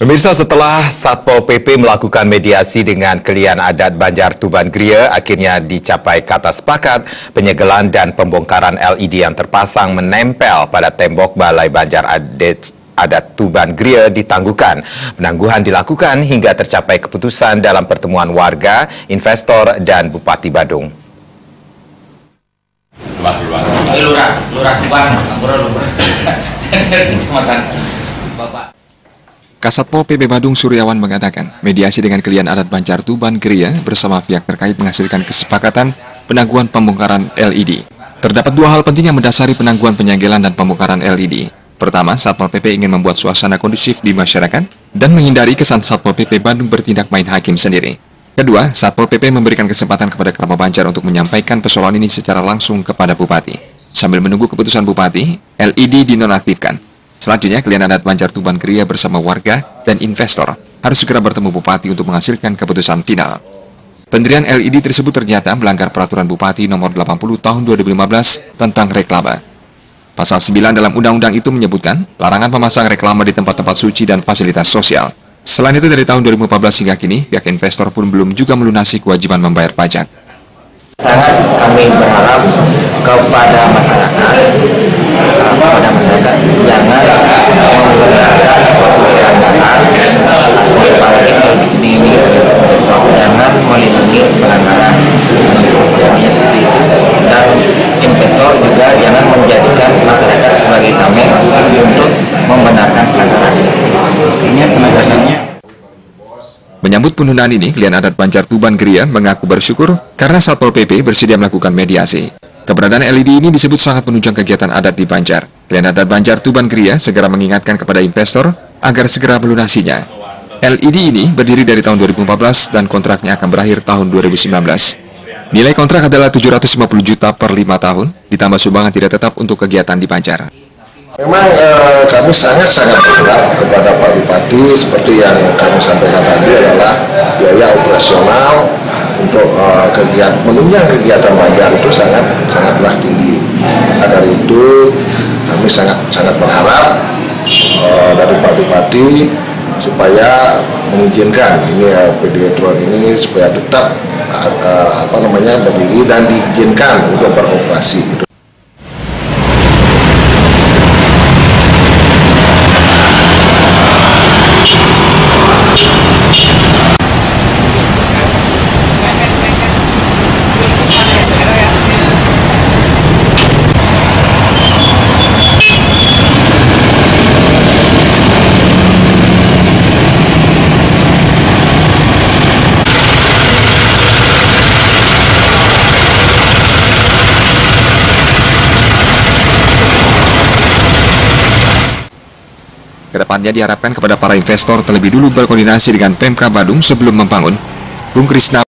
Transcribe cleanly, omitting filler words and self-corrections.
Pemirsa, setelah Satpol PP melakukan mediasi dengan Kelian Adat Banjar Tuban Gria, akhirnya dicapai kata sepakat penyegelan dan pembongkaran LED yang terpasang menempel pada tembok Balai Banjar Adat Tuban Gria ditangguhkan. Penangguhan dilakukan hingga tercapai keputusan dalam pertemuan warga, investor, dan Bupati Badung. Kasatpol PP Badung Suryawan mengatakan, mediasi dengan Kelian Adat Banjar Tuban Gria bersama pihak terkait menghasilkan kesepakatan penangguhan pembongkaran LED. Terdapat dua hal penting yang mendasari penangguhan penyegelan dan pembongkaran LED. Pertama, Satpol PP ingin membuat suasana kondusif di masyarakat dan menghindari kesan Satpol PP Badung bertindak main hakim sendiri. Kedua, Satpol PP memberikan kesempatan kepada kerabat Banjar untuk menyampaikan persoalan ini secara langsung kepada Bupati. Sambil menunggu keputusan Bupati, LED dinonaktifkan. Selanjutnya, Kelian Adat Banjar Tuban Gria bersama warga dan investor harus segera bertemu Bupati untuk menghasilkan keputusan final. Pendirian LED tersebut ternyata melanggar Peraturan Bupati Nomor 80 Tahun 2015 tentang reklame. Pasal 9 dalam undang-undang itu menyebutkan larangan memasang reklame di tempat-tempat suci dan fasilitas sosial. Selain itu, dari tahun 2014 hingga kini, pihak investor pun belum juga melunasi kewajiban membayar pajak. Sangat kami berharap kepada masyarakat jangan menggunakan suatu keadaan apalagi ini jangan melindungi pelanggaran seperti itu, dan investor juga jangan menjadikan masyarakat sebagai tameng untuk membenarkan pelanggaran. Ini penegasannya. Menyambut penundaan ini, Kelian Adat Banjar Tuban Gria mengaku bersyukur karena Satpol PP bersedia melakukan mediasi. Keberadaan LED ini disebut sangat menunjang kegiatan adat di Banjar. Kelian Adat Banjar Tuban Gria segera mengingatkan kepada investor agar segera melunasinya. LED ini berdiri dari tahun 2014 dan kontraknya akan berakhir tahun 2019. Nilai kontrak adalah 750 juta per 5 tahun, ditambah sumbangan tidak tetap untuk kegiatan di Banjar. Memang kami sangat-sangat berharap kepada Pak Bupati, seperti yang kami sampaikan tadi, adalah biaya operasional untuk menunjang kegiatan Banjar itu sangatlah tinggi. Maka dari itu kami sangat berharap dari Pak Bupati supaya mengizinkan ini Videotron ini supaya tetap berdiri dan diizinkan untuk beroperasi. Kedepannya diharapkan kepada para investor terlebih dulu berkoordinasi dengan Pemkab Badung sebelum membangun. Bung Krisna